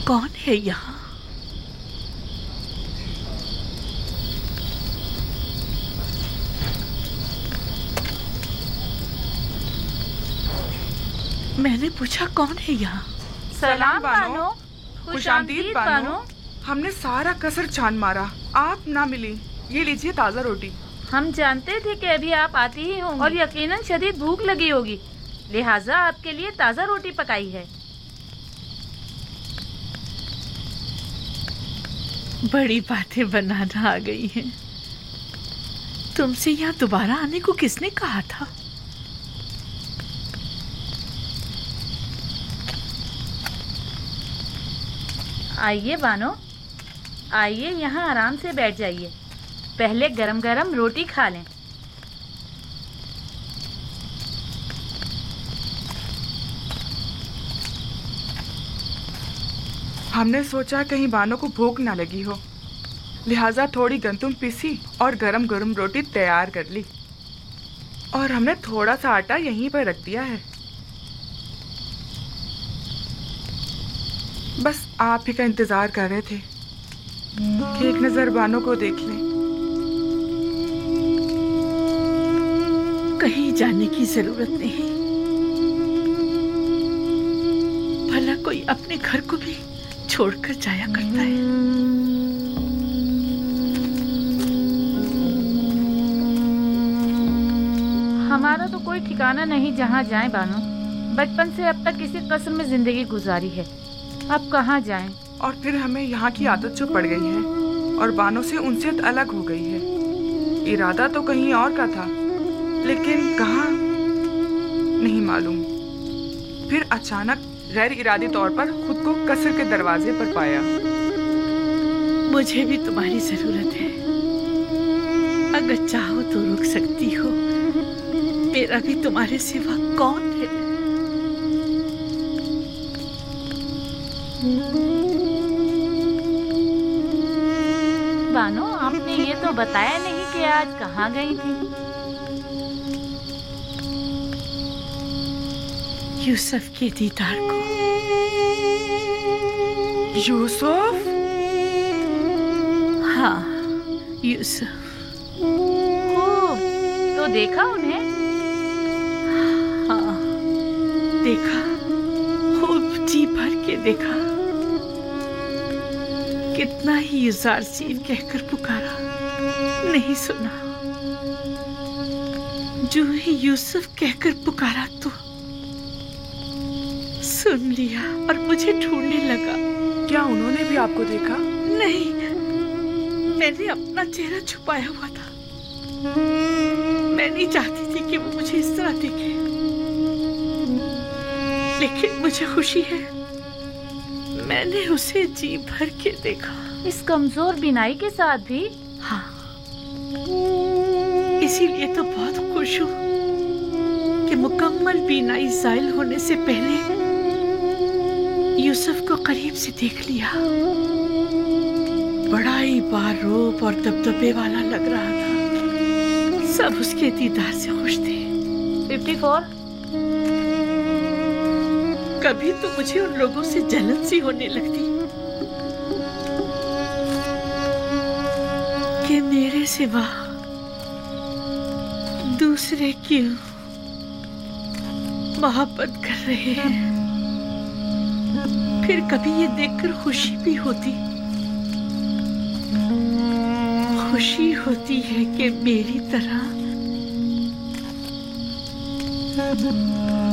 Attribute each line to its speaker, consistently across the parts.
Speaker 1: कौन है यहाँ? मैंने पूछा कौन है यहाँ?
Speaker 2: सलाम बानो, खुशामदीद बानो।
Speaker 3: हमने सारा कसर छान मारा, आप ना मिली। ये लीजिए ताज़ा रोटी।
Speaker 2: हम जानते थे कि अभी आप आती ही होंगी और यकीनन शदीद भूख लगी होगी, लिहाजा आपके लिए ताज़ा रोटी पकाई है।
Speaker 1: बड़ी बातें बनाना आ गई हैं। तुमसे यहाँ दोबारा आने को किसने कहा था?
Speaker 2: आइए बानो, आइए यहाँ आराम से बैठ जाइए। पहले गरम गरम रोटी खा लें।
Speaker 3: हमने सोचा कहीं बानो को भूख ना लगी हो, लिहाजा थोड़ी गंदुम पीसी और गरम गरम रोटी तैयार कर ली। और हमने थोड़ा सा आटा यहीं पर रख दिया है। बस आप ही का इंतजार कर रहे थे कि एक नजर बानो को देख लें।
Speaker 1: कहीं जाने की जरूरत नहीं। भला कोई अपने घर को भी छोड़कर जाया करता है।
Speaker 2: हमारा तो कोई ठिकाना नहीं जहाँ जाएं बानो। बचपन से अब तक इसी कस्र में जिंदगी गुजारी है, अब कहाँ जाएं?
Speaker 3: और फिर हमें यहाँ की आदत जो पड़ गई है और बानो से उनसे अलग हो गई है। इरादा तो कहीं और का था, लेकिन कहाँ नहीं मालूम। फिर अचानक गैर इरादी तौर पर खुद को कसर के दरवाजे पर पाया।
Speaker 1: मुझे भी तुम्हारी जरूरत है। अगर चाहो तो रुक सकती हो। मेरा भी तुम्हारे सिवा कौन है?
Speaker 2: बानो, आपने ये तो बताया नहीं कि आज कहाँ गई थी?
Speaker 1: यूसुफ के दीदार को।
Speaker 3: यूसुफ?
Speaker 1: हाँ, यूसुफ।
Speaker 2: खूब, तो देखा उन्हें?
Speaker 1: हाँ, देखा, खूब जी भर के देखा। कितना ही युजार सीन कहकर पुकारा, नहीं सुना। जो ही यूसुफ कहकर पुकारा तो सुन लिया और मुझे ढूंढने लगा।
Speaker 3: क्या उन्होंने भी आपको देखा?
Speaker 1: नहीं, मैंने अपना चेहरा छुपाया हुआ था। मैं नहीं चाहती थी कि वो मुझे इस तरह देखे, लेकिन मुझे खुशी है, मैंने उसे जी भर के देखा।
Speaker 2: इस कमजोर बिनाई के साथ भी?
Speaker 1: हाँ, इसीलिए तो बहुत खुश हूँ कि मुकम्मल बीनाई ज़ाइल होने से पहले यूसुफ को करीब से देख लिया। बड़ा ही बारूप और दबदबे वाला लग रहा था। सब उसके दीदार से खुश थे।
Speaker 2: 54?
Speaker 1: कभी तो मुझे उन लोगों से जलन सी होने लगती कि मेरे सिवा दूसरे क्यों मोहब्बत कर रहे हैं। फिर कभी ये देखकर खुशी भी होती, खुशी होती है कि मेरी तरह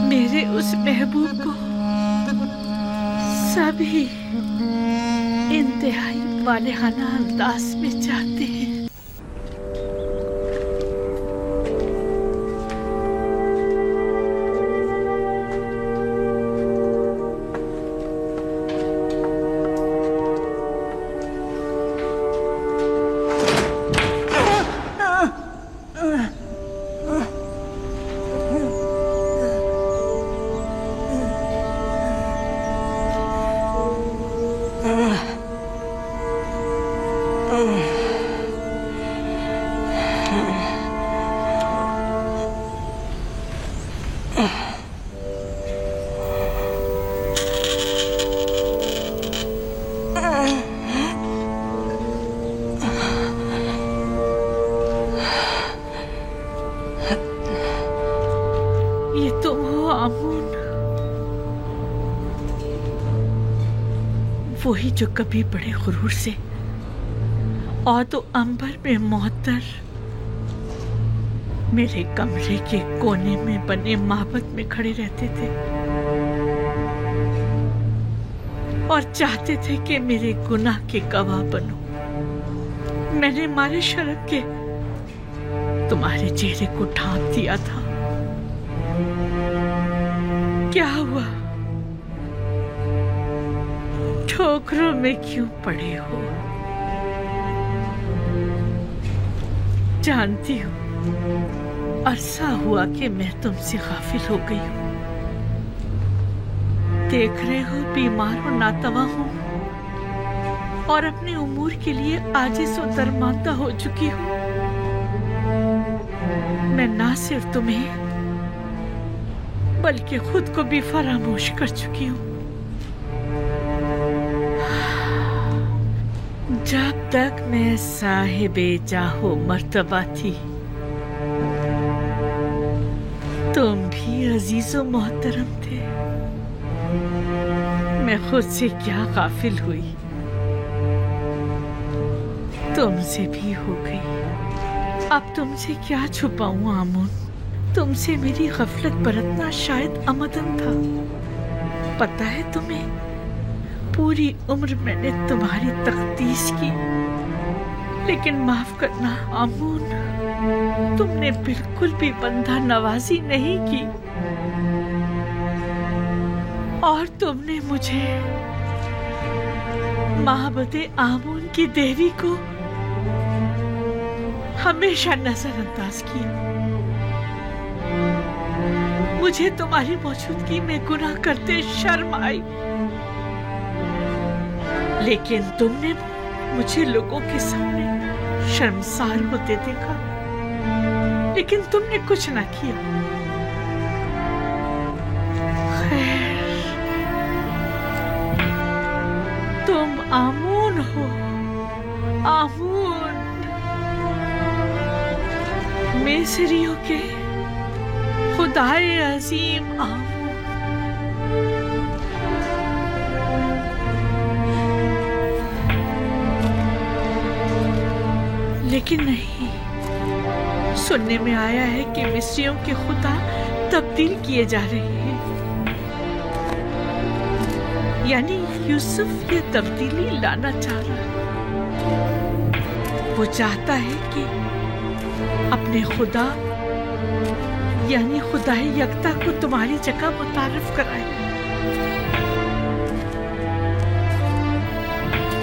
Speaker 1: मेरे उस महबूब को सभी इंतहाई वालेहाना अंदाज में चाहते हैं। तुम हो आमून, वही जो कभी बड़े गुरूर से और तो अंबर में मोहतर मेरे कमरे के कोने में बने माबद में खड़े रहते थे और चाहते थे कि मेरे गुनाह के गवाह बनो। मैंने मारे शर्म के तुम्हारे चेहरे को ढांप दिया था। क्या हुआ? ठोकरों में क्यों पड़े हो? जानती हूँ अरसा हुआ कि मैं तुमसे गाफिल हो गई हूँ। देख रहे हो बीमार और नातवा हूँ और अपने उमूर के लिए आजिज़ और दरमांदा हो चुकी हूँ। मैं ना सिर्फ तुम्हें बल्कि खुद को भी फरामोश कर चुकी हूँ। जब तक मैं साहिबे जाहो मर्तबा थी, तुम भी अजीजो मोहतरम थे। मैं खुद से क्या गाफिल हुई, तुमसे भी हो गई। अब तुमसे क्या छुपाऊं आमून? तुमसे मेरी गफलत बरतना शायद अमदन था। पता है तुम्हें, पूरी उम्र मैंने तुम्हारी तख्तीस की, लेकिन माफ करना आमून, तुमने बिल्कुल भी बंदा नवाजी नहीं की और तुमने मुझे माहबते आमून की देवी को हमेशा नजरअंदाज किया। मुझे तुम्हारी मौजूदगी में गुनाह करते शर्म आई, लेकिन तुमने मुझे लोगों के सामने शर्मसार होते देखा, लेकिन तुमने कुछ न किया। खैर, तुम आमून हो, आमून, मिस्रियों के खुदाए अजीम आमून। लेकिन नहीं, सुनने में आया है कि मिस्रियों के खुदा तब्दील किए जा रहे हैं। यानी यूसुफ ये तब्दीली लाना चाह रहा है। वो चाहता है कि अपने खुदा यानी खुदा यकता को तुम्हारी जगह मुतारिफ कराए,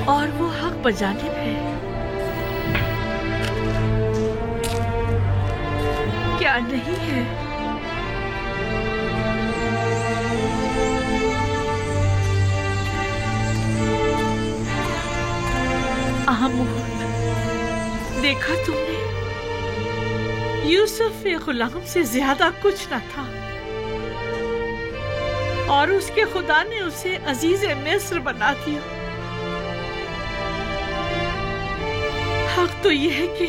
Speaker 1: और वो हक बजानिब है। क्या नहीं है? आमून, देखा तुमने, यूसुफ एक गुलाम से ज्यादा कुछ न था और उसके खुदा ने उसे अजीज मिस्र बना दिया। हक तो यह है कि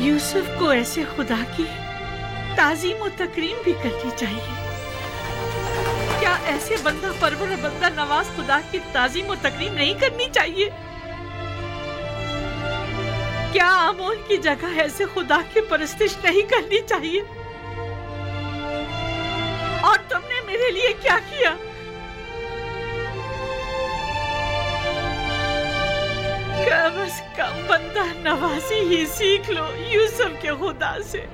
Speaker 1: यूसुफ को ऐसे खुदा की ताजीम और तकरीम भी करनी चाहिए। क्या ऐसे बंदा परवर और बंदा नवाज खुदा की ताजीम और तकरीम नहीं करनी चाहिए? क्या आमून की जगह ऐसे खुदा की परस्तिश नहीं करनी चाहिए? और तुमने मेरे लिए क्या किया? कम से कम बंदा नवाजी ही सीख लो यूसुफ के खुदा से।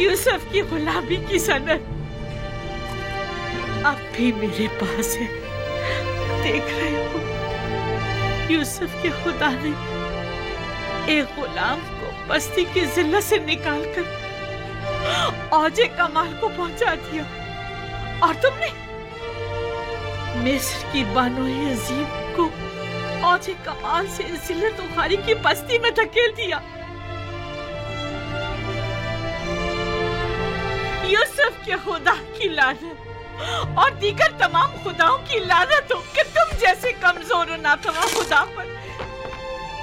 Speaker 1: यूसुफ की गुलामी की सनद अब भी मेरे पास है। देख रहे हो, यूसुफ के खुदा ने एक गुलाम को बस्ती की जिल्लत से निकालकर औजे कमाल को पहुंचा दिया, और तुमने मिस्र की बानो अजीम मुझे कमाल से जिल्लत उखारी की बस्ती में धकेल दिया। यूसुफ के खुदा की लानत और दीगर तमाम खुदाओं की लानत हो कि तुम जैसे कमजोर और नातवा खुदा पर,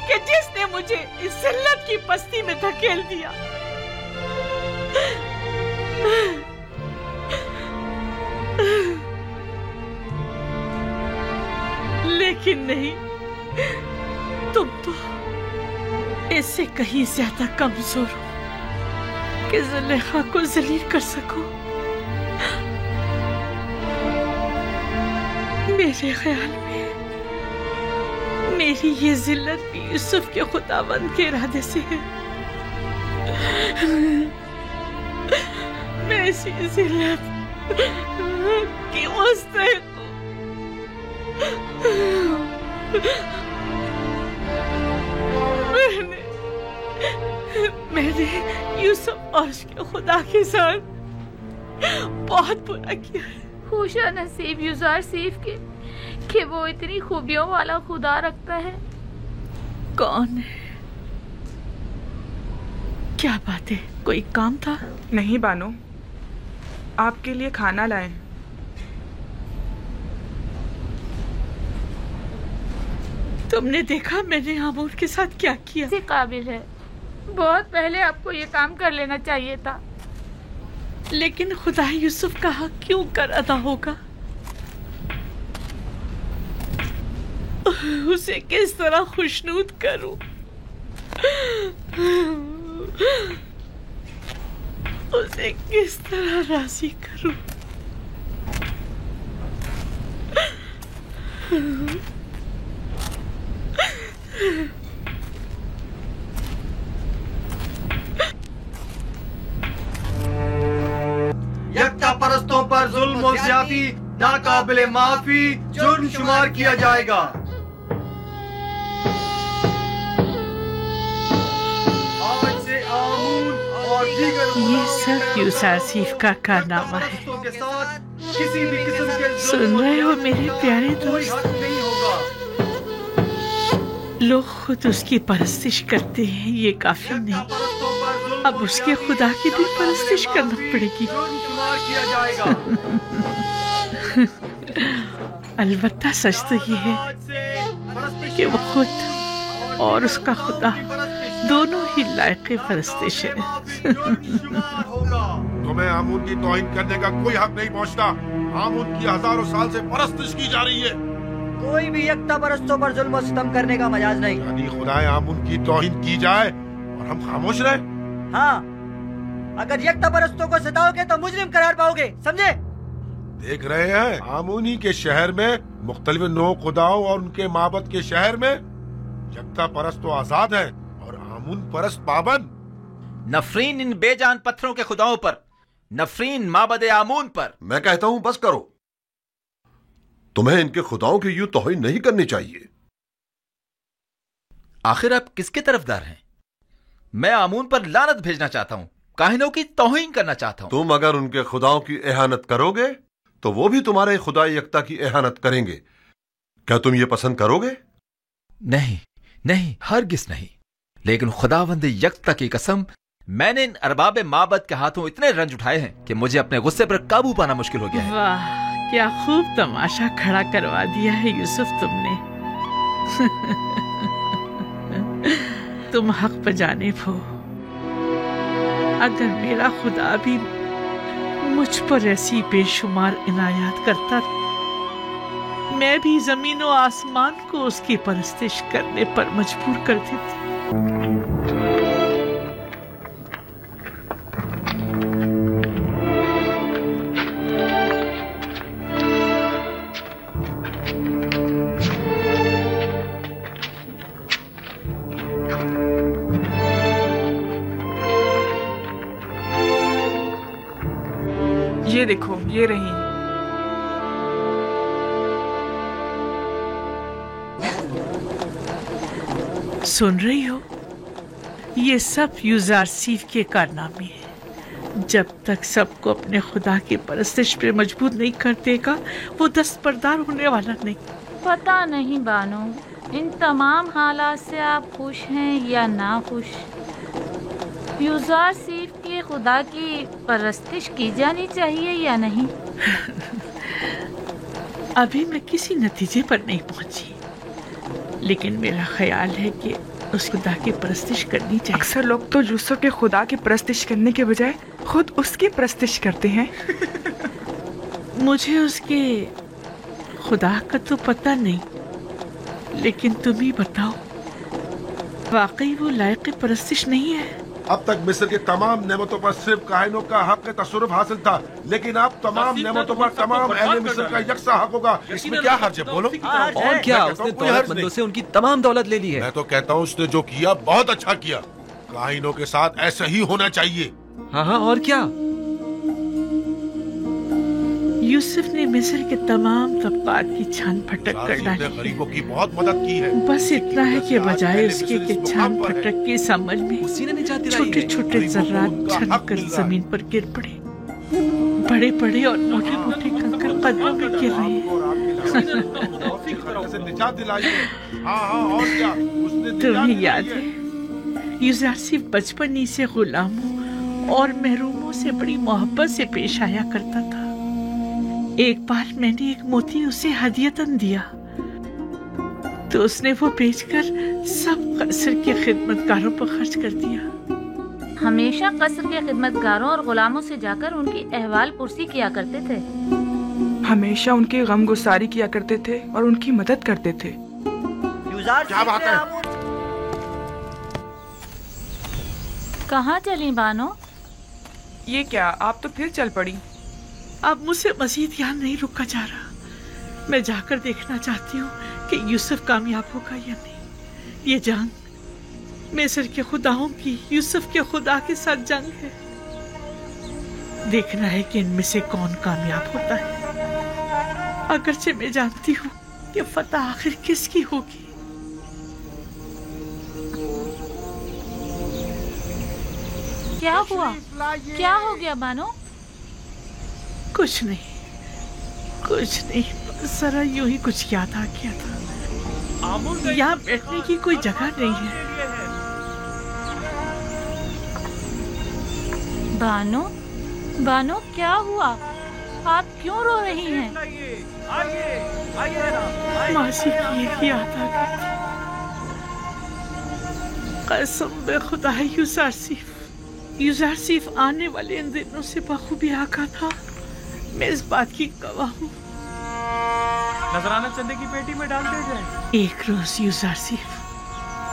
Speaker 1: कि जिसने मुझे इस जिल्लत की बस्ती में धकेल दिया। लेकिन नहीं, तुम तो इससे कहीं ज्यादा कमजोर हो कि ज़ुलेखा को जलील कर सको। मेरे ख्याल में मेरी ये जिल्लत भी यूसुफ के खुदावंद के इरादे से है। मैं इसी जिल्लत की मुस्तहिक हूँ। मैंने यूसुफ और उसके खुदा के साथ बहुत बुरा किया है।
Speaker 2: खुशा नसीब यूज़र सीफ के कि वो इतनी खूबियों वाला खुदा रखता है।
Speaker 1: कौन है? क्या बात है, कोई काम था?
Speaker 3: नहीं बानो, आपके लिए खाना लाए।
Speaker 1: तुमने देखा मैंने आमूर के साथ क्या किया?
Speaker 2: से काबिल है, बहुत पहले आपको ये काम कर लेना चाहिए था।
Speaker 1: लेकिन खुदा यूसुफ का हक क्यों कर अदा होगा? उसे किस तरह खुशनूद करूं? उसे किस तरह राजी करूं?
Speaker 4: यकता परस्तों पर जुल्म और ज्यादती नाकाबिले माफी जुर्म शुमार किया जाएगा। आज से आमून और दीगर
Speaker 1: ये सब यूसुफ का कारनामा है।
Speaker 4: के साथ किसी भी किस्म के
Speaker 1: सुन रहे हो मेरे प्यारे दोस्त?
Speaker 4: नहीं होगा।
Speaker 1: लोग खुद उसकी परस्तिश करते हैं, ये काफी नहीं, अब उसके खुदा की भी परस्तिश करना पड़ेगी। अलबत्ता सच तो ये है कि वो खुद और उसका खुदा दोनों ही लायक परस्तिश है।
Speaker 5: तुम्हें आमून की तौहीन करने का कोई हक नहीं पहुंचता। आमून की हजारों साल से परस्तिश की जा रही है।
Speaker 6: कोई भी यकता परस्तों पर जुल्म और सितम करने का मजाज नहीं।
Speaker 5: यानी खुदाए आमून की तौहीन की जाए और हम खामोश रहे?
Speaker 6: हाँ, अगर यकता परस्तों को सताओगे तो मुजरिम करार पाओगे, समझे?
Speaker 5: देख रहे हैं आमूनी के शहर में मुख्तलिफ नौ खुदाओं और उनके माबद के शहर में यकता परस्त तो आजाद है और आमून परस्त पाबंद।
Speaker 7: नफरीन इन बेजान पत्थरों के खुदाओं पर, नफरीन माबद आमून पर।
Speaker 8: मैं कहता हूं बस करो, तुम्हें इनके खुदाओं की यूं तौहीन नहीं करनी चाहिए।
Speaker 7: आखिर आप किसके तरफदार हैं? मैं आमून पर लानत भेजना चाहता हूं, काहिनों की तौहीन करना चाहता हूं।
Speaker 8: तुम अगर उनके खुदाओं की एहानत करोगे तो वो भी तुम्हारे खुदा यकता की एहानत करेंगे। क्या तुम ये पसंद करोगे?
Speaker 7: नहीं नहीं, हरगिज नहीं। लेकिन खुदावंद यकता की कसम, मैंने इन अरबाब माबद के हाथों इतने रंज उठाए हैं कि मुझे अपने गुस्से पर काबू पाना मुश्किल हो गया है।
Speaker 1: वाह, क्या खूब तमाशा खड़ा करवा दिया है यूसुफ तुमने। तुम हक पर जानिब हो। अगर मेरा खुदा भी मुझ पर ऐसी बेशुमार इनायत करता, मैं भी जमीन और आसमान को उसकी परस्तिश करने पर मजबूर कर देती।
Speaker 3: ये देखो, ये रही।
Speaker 1: सुन रही हो? ये सब यूसुफ के कारनामे हैं। जब तक सबको अपने खुदा की परस्तिश पे मजबूर नहीं कर देगा, वो दस्तबरदार होने वाला नहीं।
Speaker 2: पता नहीं बानो, इन तमाम हालात से आप खुश हैं या ना खुश। यूसुफ की खुदा की परस्तिश की जानी चाहिए या नहीं?
Speaker 1: अभी मैं किसी नतीजे पर नहीं पहुंची, लेकिन मेरा ख्याल है कि उस खुदा की परस्तिश करनी चाहिए।
Speaker 3: अक्सर लोग तो यूसुफ के खुदा की परस्तिश करने के बजाय खुद उसकी परस्तिश करते हैं।
Speaker 1: मुझे उसके खुदा का तो पता नहीं, लेकिन तुम ही बताओ, वाकई वो लायक परस्तिश नहीं है?
Speaker 5: अब तक मिस्र के तमाम नेमतों पर सिर्फ काहिनों का हक तसरुफ हासिल था, लेकिन अब तमाम नेमतों पर तमाम अहले मिस्र का यकसा हक होगा। इसमें क्या हर्ज है? बोलो।
Speaker 9: और क्या, उसने दौलतमंदों से उनकी तमाम दौलत ले ली है।
Speaker 5: मैं तो कहता हूँ उसने जो किया बहुत अच्छा किया। काहिनों के साथ ऐसा ही होना चाहिए।
Speaker 9: हाँ, और क्या।
Speaker 1: यूसुफ ने मिस्र के तमाम तबकात की छान फटक कर डाली।
Speaker 5: गरीबों की बहुत मदद की है।
Speaker 1: बस इतना है कि बजाय उसके कि छान फटक के समझ में छोटे छोटे जर्रात छनकर जमीन पर गिर पड़े। बड़े बड़े और मोटे मोटे कंकर कदमों में गिर रहे हैं। तुम्हें याद है, यूसुफ बचपन ही से गुलामों और महरूमों से बड़ी मोहब्बत से पेश आया करता था। एक बार मैंने एक मोती उसे हदियतन दिया, तो उसने वो बेचकर सब कसर के खिदमतगारों पर खर्च कर दिया।
Speaker 2: हमेशा कसर के खिदमतगारों और गुलामों से जाकर उनकी अहवाल पुरसी किया करते थे।
Speaker 3: हमेशा उनकी गम गुसारी किया करते थे और उनकी मदद करते थे।
Speaker 6: क्या बात है?
Speaker 2: कहाँ चली बानो?
Speaker 3: ये क्या, आप तो फिर चल पड़ी।
Speaker 1: अब मुझसे मजीद यहाँ नहीं रुका जा रहा। मैं जाकर देखना चाहती हूँ कि यूसुफ कामयाब होगा या नहीं। ये जंग मिस्र के खुदाओं की यूसुफ के खुदा के साथ जंग है। देखना है कि इनमें से कौन कामयाब होता है। अगरचे मैं जानती हूँ कि फतह आखिर किसकी होगी।
Speaker 2: क्या हुआ? क्या हो गया बानो?
Speaker 1: कुछ नहीं, जरा यूं ही कुछ याद आ गया था। यहाँ बैठने की कोई जगह नहीं है।
Speaker 2: बानो क्या हुआ? आप क्यों रो रही हैं?
Speaker 1: मासी की एक याद आ गई थी। कसम बे खुदा है, यूसुफ आने वाले इन दिनों से बखूबी आका था। मैं इस बात की गवाह हूँ।
Speaker 4: नजराना चंदे की पेटी में डाल दे जाए।
Speaker 1: एक रोज यूसुफ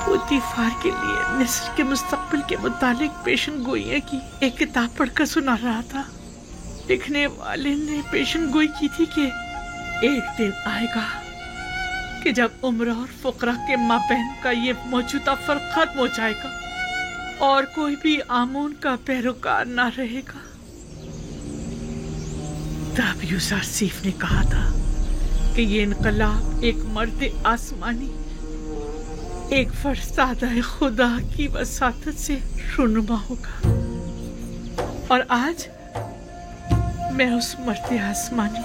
Speaker 1: पोतीफार के लिए मिस्र के मुस्तकबिल के मुतालिक पेशन गोइयां की एक किताब पढ़कर सुना रहा था। लिखने वाले ने पेशन गोई की थी कि एक दिन आएगा कि जब उम्र और फुकरा के माबैन का ये मौजूदा फर्क खत्म हो जाएगा और कोई भी आमून का पैरोकार ना रहेगा। तब यूसुफ ने कहा था कि ये इनकलाब एक मर्द आसमानी, एक फरिश्ता खुदा की वसातत से रुनुमा होगा। और आज मैं उस मर्द आसमानी,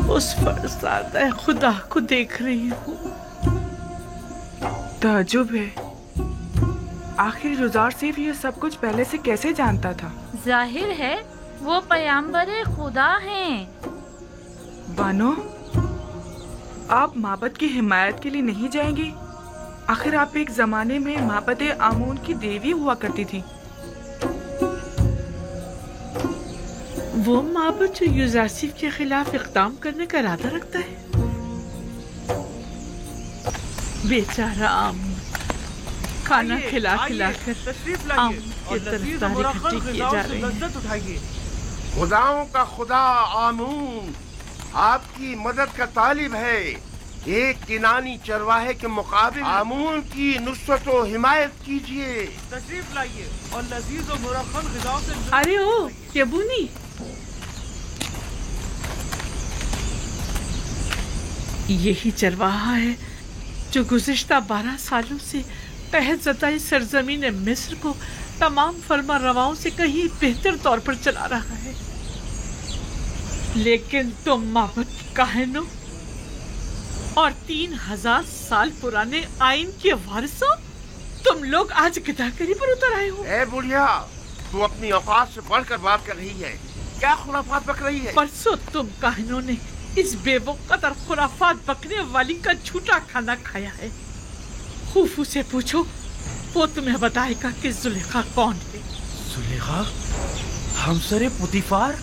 Speaker 1: उस फरिश्ता खुदा को देख रही हूँ।
Speaker 3: ताज्जुब है, आखिर यूसुफ ये सब कुछ पहले से कैसे जानता था?
Speaker 2: जाहिर है वो पैगंबर खुदा हैं।
Speaker 3: बानो, आप माबद की हिमायत के लिए नहीं जाएंगी? आखिर आप एक जमाने में माबद आमून की देवी हुआ करती थी।
Speaker 1: वो माबद जो यूसुफ के खिलाफ इक़दाम करने का इरादा रखता है। बेचारा आमून खाना खिला कर आमून की तरफदारी इकट्ठी किए जा रहे हैं।
Speaker 10: खुदाओं का खुदा आमून आपकी मदद का तालिब है। एक किनानी चरवाहे के मुकाबिल आमून की नुसरत और हिमायत कीजिए।
Speaker 4: तशरीफ लाइए और लजीज और मुरक्खम ग़िज़ाओं से।
Speaker 1: अरे ओ यबूनी, यही चरवाहा है जो गुज़िश्ता 12 सालों से कहत ज़दा सरज़मीन मिस्र को तमाम फरमा रवाओं से कहीं बेहतर तौर पर चला रहा है। लेकिन तुम माबद काहिनों और 3000 साल पुराने आइन के वारिसों, तुम लोग आज गिदाकरी पर उतर आए हो।
Speaker 10: ए बुढ़िया, तू अपनी औकात से बढ़कर बात कर रही है। क्या खुराफात बक रही है?
Speaker 1: परसों तुम काहिनों ने इस बेवकूफ और खुराफात बकने वाली का झूठा खाना खाया है। खूफू से पूछो, वो तुम्हें बताएगा कि जुलेखा कौन है।
Speaker 11: जुलेखा? हमसरे पुतीफार?